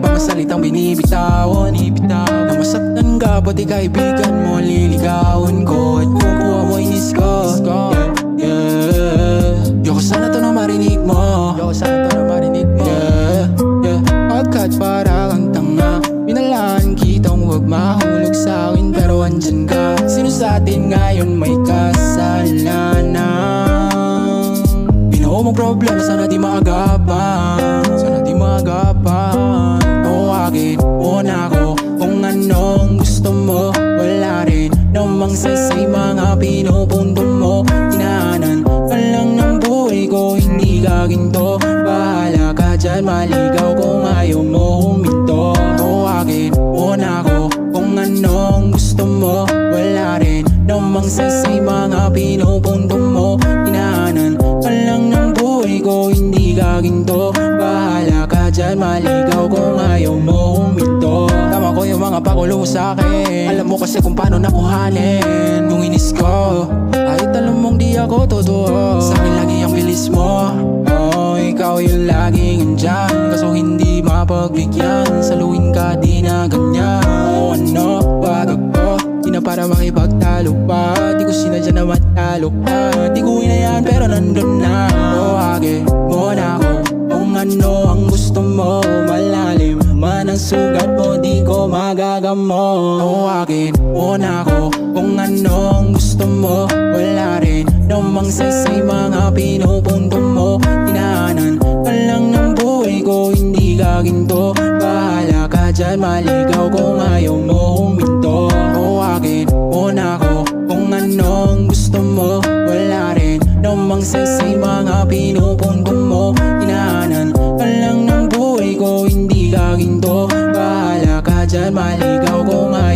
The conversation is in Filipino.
Mga salitang binibitawan Na masaktan ka, pati kaibigan mo liligawan ko. At kukuha mo inis ko, Yoko sana to na marinig mo, Pagkat para kang tanga, binalaan kitang huwag mahulog sa akin, pero andyan ka. Sino sa atin ngayon may kasalanan? Binuo mong problema, sana di maagapan. Tawagin mo na ako kung anong gusto mo. Wala rin namang say mga pinupunto mo. Inaanan ka lang ng buhay ko, hindi ka ginto. Bahala ka dyan, maligaw kung ayaw mo huminto. Tawagin mo na ako kung anong gusto mo. Wala rin namang say mga pinupunto mo. Inaanan ka lang ng buhay ko, hindi ka ginto. Bahala ka dyan, maligaw kung ayaw mo huminto. Tama ko yung mga pakulo sa'kin, alam mo kasi kung paano nakuhanin yung inis ko. Kahit alam mong di ako totoo, sa'kin lagi ang bilis mo. Ikaw yung laging andyan, kaso hindi mapagbigyan. Saluhin ka di na ganyan. Ano, wag ako, di na para makipagtalo pa. Di ko sinadya na matalo ka. Di ko inayan pero nandun na. Tawagin mo na ako kung ano ang gusto mo. Malalim man ang sugat mo, di ko magagamot. Tawagin mo na ako kung ano ang gusto mo. Wala rin namang say mga pinupunto mo. Inaanan ka lang ng buhay ko, hindi ka ginto. Bahala ka dyan, maligaw kung ayaw mo huminto. Tawagin mo na ako kung ano ang gusto mo. Wala rin namang say mga pinupunto mo. Inaanan ka lang ng buhay ko, hindi ka ginto. Bahala ka dyan, maligaw kung ayaw